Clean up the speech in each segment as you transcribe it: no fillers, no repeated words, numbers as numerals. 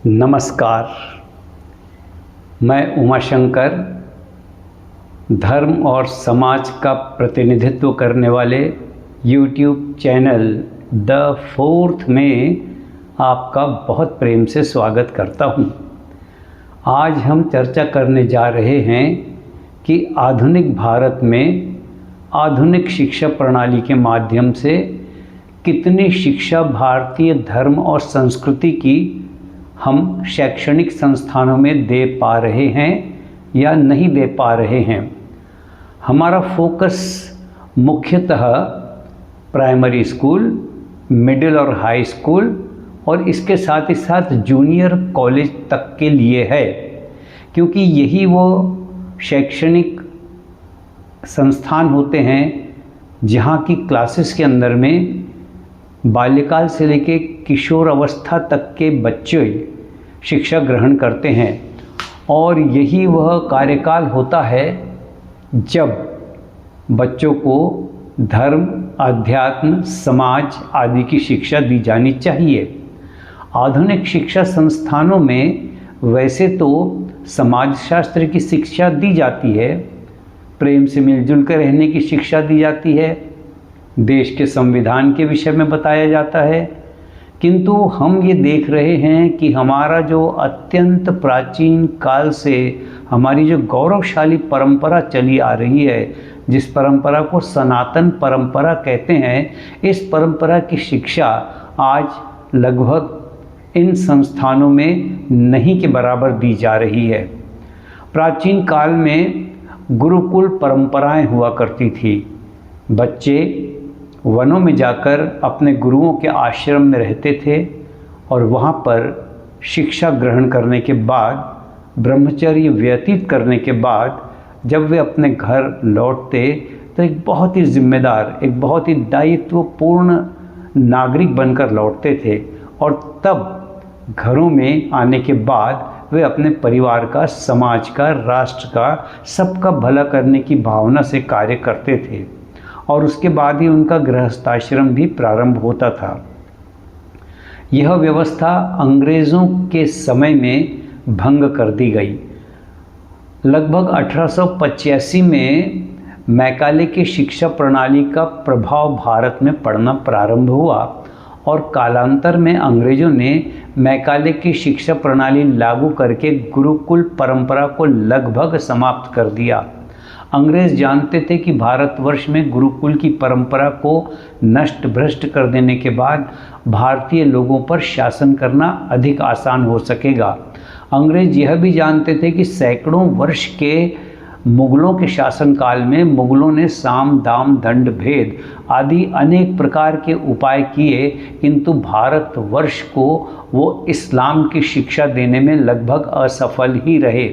नमस्कार। मैं उमाशंकर धर्म और समाज का प्रतिनिधित्व करने वाले YouTube चैनल द फोर्थ में आपका बहुत प्रेम से स्वागत करता हूं। आज हम चर्चा करने जा रहे हैं कि आधुनिक भारत में आधुनिक शिक्षा प्रणाली के माध्यम से कितनी शिक्षा भारतीय धर्म और संस्कृति की हम शैक्षणिक संस्थानों में दे पा रहे हैं या नहीं दे पा रहे हैं। हमारा फोकस मुख्यतः प्राइमरी स्कूल, मिडिल और हाई स्कूल और इसके साथ ही साथ जूनियर कॉलेज तक के लिए है, क्योंकि यही वो शैक्षणिक संस्थान होते हैं जहाँ की क्लासेस के अंदर में बाल्यकाल से लेकर किशोर अवस्था तक के बच्चे शिक्षा ग्रहण करते हैं। और यही वह कार्यकाल होता है जब बच्चों को धर्म, अध्यात्म, समाज आदि की शिक्षा दी जानी चाहिए। आधुनिक शिक्षा संस्थानों में वैसे तो समाजशास्त्र की शिक्षा दी जाती है, प्रेम से मिलजुल कर रहने की शिक्षा दी जाती है, देश के संविधान के विषय में बताया जाता है, किंतु हम ये देख रहे हैं कि हमारा जो अत्यंत प्राचीन काल से हमारी जो गौरवशाली परंपरा चली आ रही है, जिस परंपरा को सनातन परंपरा कहते हैं, इस परंपरा की शिक्षा आज लगभग इन संस्थानों में नहीं के बराबर दी जा रही है। प्राचीन काल में गुरुकुल परंपराएं हुआ करती थी। बच्चे वनों में जाकर अपने गुरुओं के आश्रम में रहते थे और वहाँ पर शिक्षा ग्रहण करने के बाद, ब्रह्मचर्य व्यतीत करने के बाद जब वे अपने घर लौटते तो एक बहुत ही जिम्मेदार, एक बहुत ही दायित्वपूर्ण नागरिक बनकर लौटते थे। और तब घरों में आने के बाद वे अपने परिवार का, समाज का, राष्ट्र का, सबका भला करने की भावना से कार्य करते थे और उसके बाद ही उनका गृहस्थाश्रम भी प्रारंभ होता था। यह व्यवस्था अंग्रेज़ों के समय में भंग कर दी गई। लगभग 1885 में मैकाले की शिक्षा प्रणाली का प्रभाव भारत में पड़ना प्रारंभ हुआ और कालांतर में अंग्रेज़ों ने मैकाले की शिक्षा प्रणाली लागू करके गुरुकुल परंपरा को लगभग समाप्त कर दिया। अंग्रेज़ जानते थे कि भारतवर्ष में गुरुकुल की परंपरा को नष्ट भ्रष्ट कर देने के बाद भारतीय लोगों पर शासन करना अधिक आसान हो सकेगा। अंग्रेज़ यह भी जानते थे कि सैकड़ों वर्ष के मुग़लों के शासनकाल में मुग़लों ने साम, दाम, दंड भेद आदि अनेक प्रकार के उपाय किए, किंतु भारतवर्ष को वो इस्लाम की शिक्षा देने में लगभग असफल ही रहे।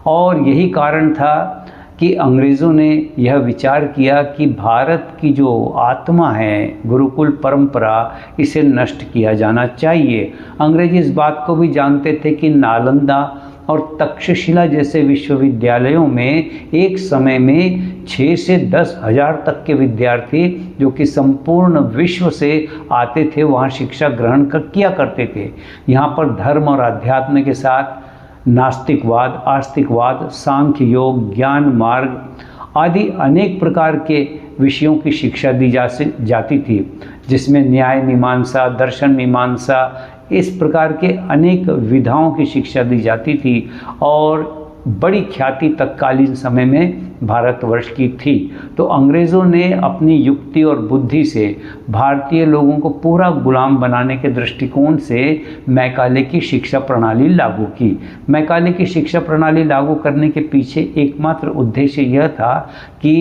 और यही कारण था कि अंग्रेज़ों ने यह विचार किया कि भारत की जो आत्मा है, गुरुकुल परंपरा, इसे नष्ट किया जाना चाहिए। अंग्रेज़ इस बात को भी जानते थे कि नालंदा और तक्षशिला जैसे विश्वविद्यालयों में एक समय में 6 से 10 हज़ार तक के विद्यार्थी जो कि संपूर्ण विश्व से आते थे, वहाँ शिक्षा ग्रहण किया करते थे। यहाँ पर धर्म और अध्यात्म के साथ नास्तिकवाद, आस्तिकवाद, सांख्य योग, ज्ञान मार्ग आदि अनेक प्रकार के विषयों की शिक्षा दी जाती थी, जिसमें न्याय मीमांसा, दर्शन मीमांसा, इस प्रकार के अनेक विधाओं की शिक्षा दी जाती थी और बड़ी ख्याति तत्कालीन समय में भारतवर्ष की थी। तो अंग्रेज़ों ने अपनी युक्ति और बुद्धि से भारतीय लोगों को पूरा गुलाम बनाने के दृष्टिकोण से मैकाले की शिक्षा प्रणाली लागू की। मैकाले की शिक्षा प्रणाली लागू करने के पीछे एकमात्र उद्देश्य यह था कि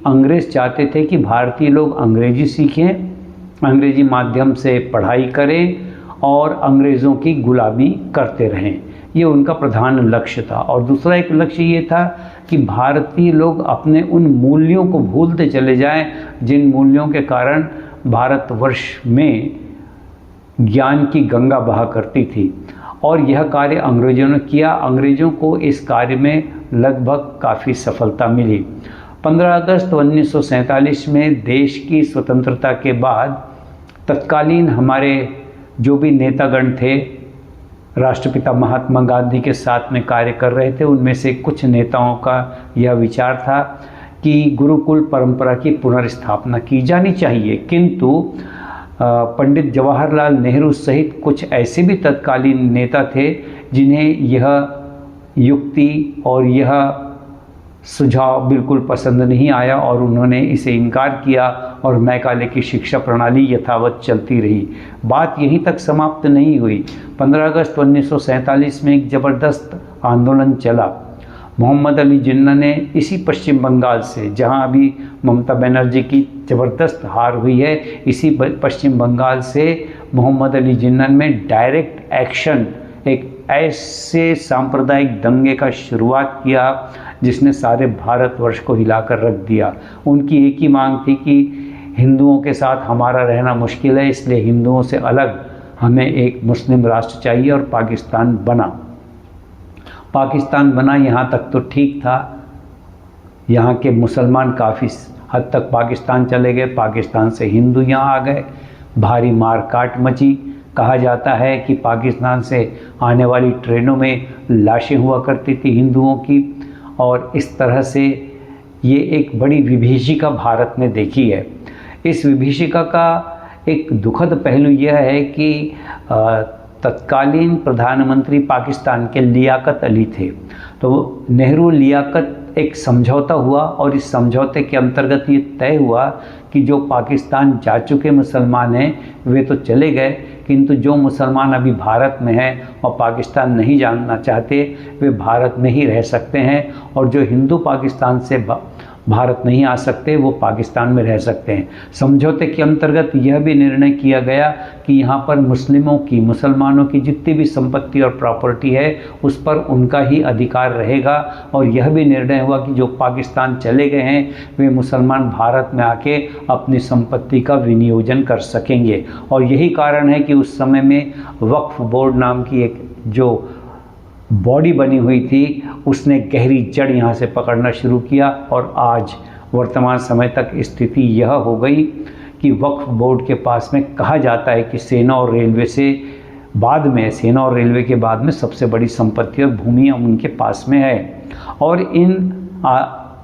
अंग्रेज़ चाहते थे कि भारतीय लोग अंग्रेजी सीखें, अंग्रेजी माध्यम से पढ़ाई करें और अंग्रेज़ों की गुलामी करते रहें। ये उनका प्रधान लक्ष्य था। और दूसरा एक लक्ष्य ये था कि भारतीय लोग अपने उन मूल्यों को भूलते चले जाएं, जिन मूल्यों के कारण भारतवर्ष में ज्ञान की गंगा बहा करती थी। और यह कार्य अंग्रेज़ों ने किया। अंग्रेज़ों को इस कार्य में लगभग काफ़ी सफलता मिली। 15 अगस्त 1947 में देश की स्वतंत्रता के बाद तत्कालीन हमारे जो भी नेतागण थे, राष्ट्रपिता महात्मा गांधी के साथ में कार्य कर रहे थे। उनमें से कुछ नेताओं का यह विचार था कि गुरुकुल परंपरा की पुनर्स्थापना की जानी चाहिए, किंतु पंडित जवाहरलाल नेहरू सहित कुछ ऐसे भी तत्कालीन नेता थे जिन्हें यह युक्ति और यह सुझाव बिल्कुल पसंद नहीं आया और उन्होंने इसे इनकार किया और मैकाले की शिक्षा प्रणाली यथावत चलती रही। बात यहीं तक समाप्त नहीं हुई। 15 अगस्त 1947 में एक ज़बरदस्त आंदोलन चला। मोहम्मद अली जिन्ना ने इसी पश्चिम बंगाल से, जहां अभी ममता बनर्जी की ज़बरदस्त हार हुई है, इसी पश्चिम बंगाल से मोहम्मद अली जिन्ना में डायरेक्ट एक्शन, एक ऐसे सांप्रदायिक दंगे का शुरुआत किया जिसने सारे भारतवर्ष को हिलाकर रख दिया। उनकी एक ही मांग थी कि हिंदुओं के साथ हमारा रहना मुश्किल है, इसलिए हिंदुओं से अलग हमें एक मुस्लिम राष्ट्र चाहिए और पाकिस्तान बना। पाकिस्तान बना यहाँ तक तो ठीक था, यहाँ के मुसलमान काफ़ी हद तक पाकिस्तान चले गए, पाकिस्तान से हिंदू यहाँ आ गए, भारी मार काट मची। कहा जाता है कि पाकिस्तान से आने वाली ट्रेनों में लाशें हुआ करती थी हिंदुओं की, और इस तरह से ये एक बड़ी विभीषिका भारत ने देखी है। इस विभीषिका का एक दुखद पहलू यह है कि तत्कालीन प्रधानमंत्री पाकिस्तान के लियाकत अली थे, तो नेहरू लियाकत एक समझौता हुआ और इस समझौते के अंतर्गत ये तय हुआ कि जो पाकिस्तान जा चुके मुसलमान हैं वे तो चले गए, किंतु जो मुसलमान अभी भारत में हैं और पाकिस्तान नहीं जाना चाहते वे भारत में ही रह सकते हैं, और जो हिंदू पाकिस्तान से भारत नहीं आ सकते वो पाकिस्तान में रह सकते हैं। समझौते के अंतर्गत यह भी निर्णय किया गया कि यहाँ पर मुसलमानों की जितनी भी संपत्ति और प्रॉपर्टी है उस पर उनका ही अधिकार रहेगा, और यह भी निर्णय हुआ कि जो पाकिस्तान चले गए हैं वे मुसलमान भारत में आके अपनी संपत्ति का विनियोजन कर सकेंगे। और यही कारण है कि उस समय में वक्फ बोर्ड नाम की एक जो बॉडी बनी हुई थी उसने गहरी जड़ यहाँ से पकड़ना शुरू किया, और आज वर्तमान समय तक स्थिति यह हो गई कि वक्फ बोर्ड के पास में कहा जाता है कि सेना और रेलवे के बाद में सबसे बड़ी संपत्ति और भूमि उनके पास में है। और इन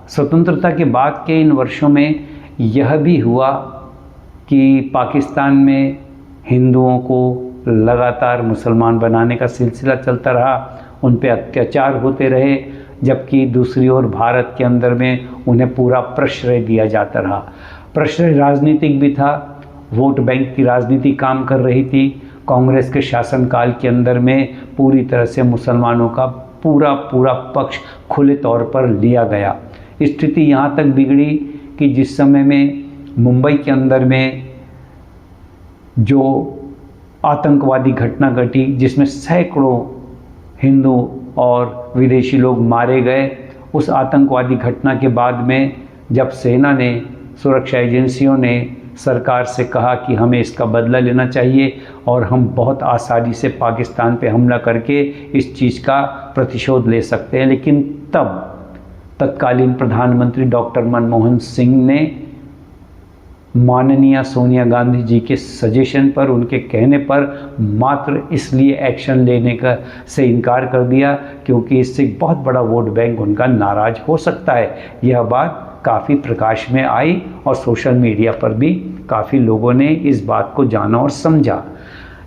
स्वतंत्रता के बाद के इन वर्षों में यह भी हुआ कि पाकिस्तान में हिंदुओं को लगातार मुसलमान बनाने का सिलसिला चलता रहा, उन पे अत्याचार होते रहे, जबकि दूसरी ओर भारत के अंदर में उन्हें पूरा प्रश्रय दिया जाता रहा। प्रश्रय राजनीतिक भी था, वोट बैंक की राजनीति काम कर रही थी। कांग्रेस के शासनकाल के अंदर में पूरी तरह से मुसलमानों का पूरा पक्ष खुले तौर पर लिया गया। स्थिति यहाँ तक बिगड़ी कि जिस समय में मुंबई के अंदर में जो आतंकवादी घटना घटी जिसमें सैकड़ों हिंदू और विदेशी लोग मारे गए, उस आतंकवादी घटना के बाद में जब सेना ने, सुरक्षा एजेंसियों ने सरकार से कहा कि हमें इसका बदला लेना चाहिए और हम बहुत आसानी से पाकिस्तान पे हमला करके इस चीज़ का प्रतिशोध ले सकते हैं, लेकिन तब तत्कालीन प्रधानमंत्री डॉक्टर मनमोहन सिंह ने माननीय सोनिया गांधी जी के सजेशन पर, उनके कहने पर मात्र इसलिए एक्शन लेने का से इनकार कर दिया क्योंकि इससे बहुत बड़ा वोट बैंक उनका नाराज हो सकता है। यह बात काफ़ी प्रकाश में आई और सोशल मीडिया पर भी काफ़ी लोगों ने इस बात को जाना और समझा।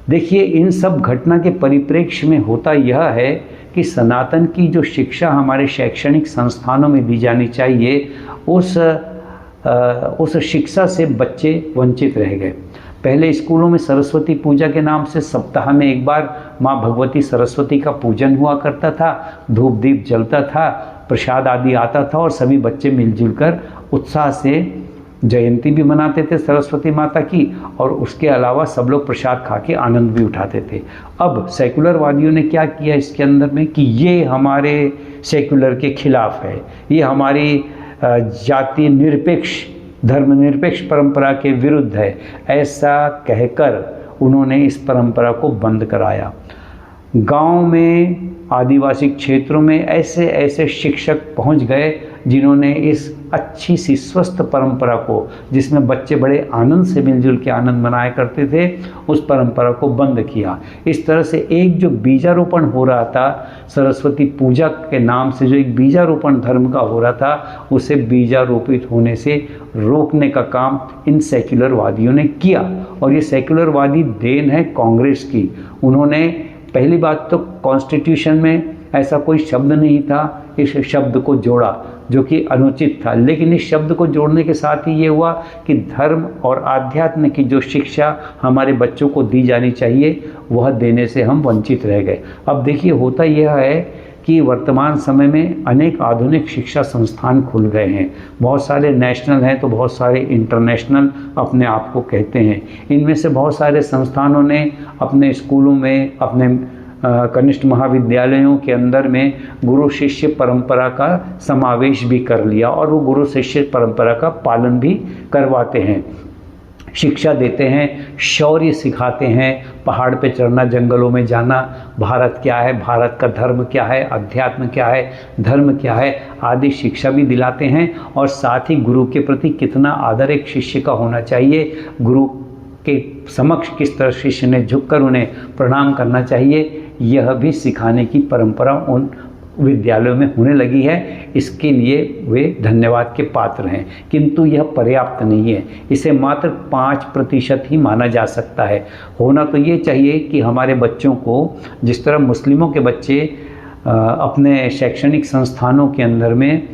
देखिए, इन सब घटना के परिप्रेक्ष्य में होता यह है कि सनातन की जो शिक्षा हमारे शैक्षणिक संस्थानों में दी जानी चाहिए उस शिक्षा से बच्चे वंचित रह गए। पहले स्कूलों में सरस्वती पूजा के नाम से सप्ताह में एक बार माँ भगवती सरस्वती का पूजन हुआ करता था, धूप दीप जलता था, प्रसाद आदि आता था और सभी बच्चे मिलजुल कर उत्साह से जयंती भी मनाते थे सरस्वती माता की, और उसके अलावा सब लोग प्रसाद खा के आनंद भी उठाते थे। अब सेकुलरवादियों ने क्या किया इसके अंदर में कि ये हमारे सेकुलर के खिलाफ है, ये हमारी जाति निरपेक्ष, धर्मनिरपेक्ष परंपरा के विरुद्ध है, ऐसा कहकर उन्होंने इस परंपरा को बंद कराया। गांव में, आदिवासी क्षेत्रों में ऐसे ऐसे शिक्षक पहुंच गए जिन्होंने इस अच्छी सी स्वस्थ परंपरा को, जिसमें बच्चे बड़े आनंद से मिलजुल के आनंद मनाया करते थे, उस परंपरा को बंद किया। इस तरह से एक जो बीजारोपण हो रहा था, सरस्वती पूजा के नाम से जो एक बीजारोपण धर्म का हो रहा था, उसे बीजारोपित होने से रोकने का काम इन सेक्युलरवादियों ने किया। और ये सेक्युलरवादी देन है कांग्रेस की। उन्होंने पहली बात तो कॉन्स्टिट्यूशन में ऐसा कोई शब्द नहीं था, इस शब्द को जोड़ा जो कि अनुचित था। लेकिन इस शब्द को जोड़ने के साथ ही ये हुआ कि धर्म और आध्यात्म की जो शिक्षा हमारे बच्चों को दी जानी चाहिए, वह देने से हम वंचित रह गए। अब देखिए, होता यह है कि वर्तमान समय में अनेक आधुनिक शिक्षा संस्थान खुल गए हैं। बहुत सारे नेशनल हैं तो बहुत सारे इंटरनेशनल अपने आप को कहते हैं। इनमें से बहुत सारे संस्थानों ने अपने स्कूलों में, अपने कनिष्ठ महाविद्यालयों के अंदर में गुरु शिष्य परंपरा का समावेश भी कर लिया और वो गुरु शिष्य परंपरा का पालन भी करवाते हैं, शिक्षा देते हैं, शौर्य सिखाते हैं, पहाड़ पे चढ़ना, जंगलों में जाना, भारत क्या है, भारत का धर्म क्या है, अध्यात्म क्या है, धर्म क्या है, आदि शिक्षा भी दिलाते हैं। और साथ ही गुरु के प्रति कितना आदर एक शिष्य का होना चाहिए, गुरु के समक्ष किस तरह शिष्य ने झुककर उन्हें प्रणाम करना चाहिए, यह भी सिखाने की परंपरा उन विद्यालयों में होने लगी है। इसके लिए वे धन्यवाद के पात्र हैं, किंतु यह पर्याप्त नहीं है। इसे मात्र 5% ही माना जा सकता है। होना तो ये चाहिए कि हमारे बच्चों को, जिस तरह मुस्लिमों के बच्चे अपने शैक्षणिक संस्थानों के अंदर में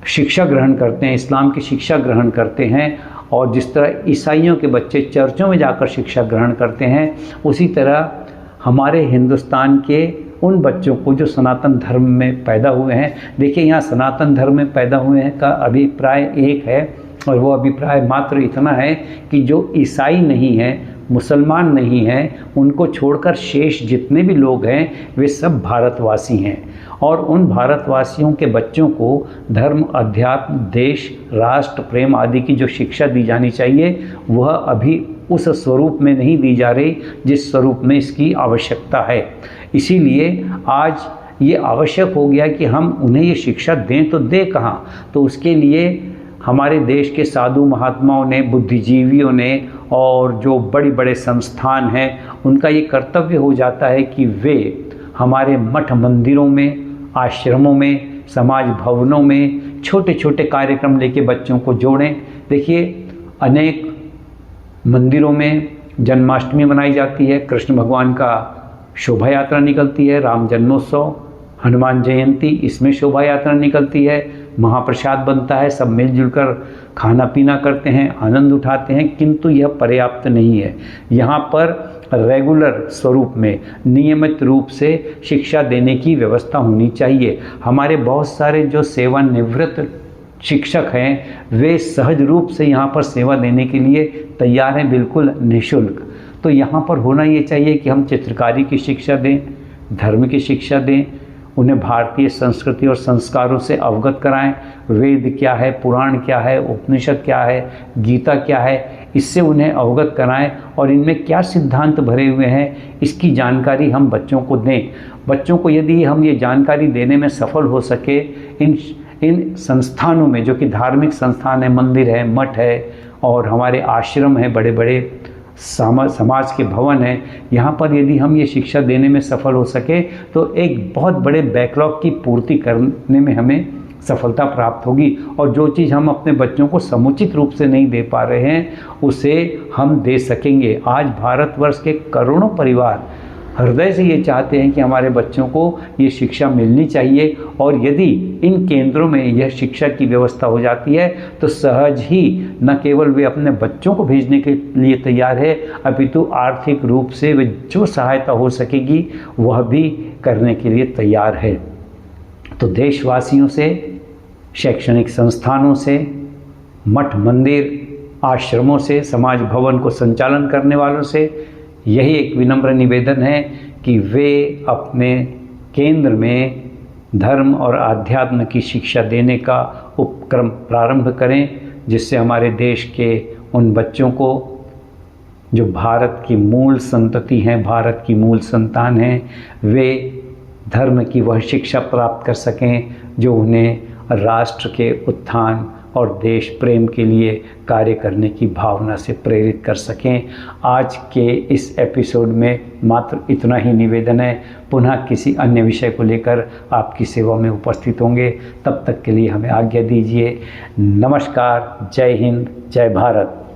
शिक्षा ग्रहण करते हैं, इस्लाम की शिक्षा ग्रहण करते हैं, और जिस तरह ईसाइयों के बच्चे चर्चों में जाकर शिक्षा ग्रहण करते हैं, उसी तरह हमारे हिंदुस्तान के उन बच्चों को जो सनातन धर्म में पैदा हुए हैं, देखिए यहाँ सनातन धर्म में पैदा हुए हैं का अभिप्राय एक है, और वो अभिप्राय मात्र इतना है कि जो ईसाई नहीं हैं, मुसलमान नहीं हैं, उनको छोड़कर शेष जितने भी लोग हैं वे सब भारतवासी हैं। और उन भारतवासियों के बच्चों को धर्म, अध्यात्म, देश, राष्ट्र प्रेम आदि की जो शिक्षा दी जानी चाहिए, वह अभी उस स्वरूप में नहीं दी जा रही जिस स्वरूप में इसकी आवश्यकता है। इसीलिए आज ये आवश्यक हो गया कि हम उन्हें ये शिक्षा दें, तो दें कहाँ? तो उसके लिए हमारे देश के साधु महात्माओं ने, बुद्धिजीवियों ने, और जो बड़े बड़े संस्थान हैं, उनका ये कर्तव्य हो जाता है कि वे हमारे मठ मंदिरों में, आश्रमों में, समाज भवनों में छोटे छोटे कार्यक्रम लेके बच्चों को जोड़ें। देखिए, अनेक मंदिरों में जन्माष्टमी मनाई जाती है, कृष्ण भगवान का शोभा यात्रा निकलती है, राम जन्मोत्सव, हनुमान जयंती, इसमें शोभा यात्रा निकलती है, महाप्रसाद बनता है, सब मिलजुल कर खाना पीना करते हैं, आनंद उठाते हैं। किंतु यह पर्याप्त नहीं है। यहाँ पर रेगुलर स्वरूप में, नियमित रूप से शिक्षा देने की व्यवस्था होनी चाहिए। हमारे बहुत सारे जो सेवानिवृत्त शिक्षक हैं, वे सहज रूप से यहाँ पर सेवा देने के लिए तैयार हैं, बिल्कुल निःशुल्क। तो यहाँ पर होना ये चाहिए कि हम चित्रकारी की शिक्षा दें, धर्म की शिक्षा दें, उन्हें भारतीय संस्कृति और संस्कारों से अवगत कराएं। वेद क्या है, पुराण क्या है, उपनिषद क्या है, गीता क्या है, इससे उन्हें अवगत कराएं और इनमें क्या सिद्धांत भरे हुए हैं, इसकी जानकारी हम बच्चों को दें। बच्चों को यदि हम ये जानकारी देने में सफल हो सके, इन संस्थानों में, जो कि धार्मिक संस्थान है, मंदिर है, मठ है, और हमारे आश्रम हैं, बड़े बड़े समाज के भवन हैं, यहाँ पर यदि हम ये शिक्षा देने में सफल हो सके तो एक बहुत बड़े बैकलॉग की पूर्ति करने में हमें सफलता प्राप्त होगी। और जो चीज़ हम अपने बच्चों को समुचित रूप से नहीं दे पा रहे हैं, उसे हम दे सकेंगे। आज भारतवर्ष के करोड़ों परिवार हृदय से ये चाहते हैं कि हमारे बच्चों को ये शिक्षा मिलनी चाहिए, और यदि इन केंद्रों में यह शिक्षा की व्यवस्था हो जाती है तो सहज ही न केवल वे अपने बच्चों को भेजने के लिए तैयार है, अपितु आर्थिक रूप से वे जो सहायता हो सकेगी वह भी करने के लिए तैयार है। तो देशवासियों से, शैक्षणिक संस्थानों से, मठ मंदिर आश्रमों से, समाज भवन को संचालन करने वालों से यही एक विनम्र निवेदन है कि वे अपने केंद्र में धर्म और आध्यात्म की शिक्षा देने का उपक्रम प्रारंभ करें, जिससे हमारे देश के उन बच्चों को जो भारत की मूल संतति हैं, भारत की मूल संतान हैं, वे धर्म की वह शिक्षा प्राप्त कर सकें जो उन्हें राष्ट्र के उत्थान और देश प्रेम के लिए कार्य करने की भावना से प्रेरित कर सकें। आज के इस एपिसोड में मात्र इतना ही निवेदन है। पुनः किसी अन्य विषय को लेकर आपकी सेवा में उपस्थित होंगे। तब तक के लिए हमें आज्ञा दीजिए। नमस्कार। जय हिंद, जय भारत।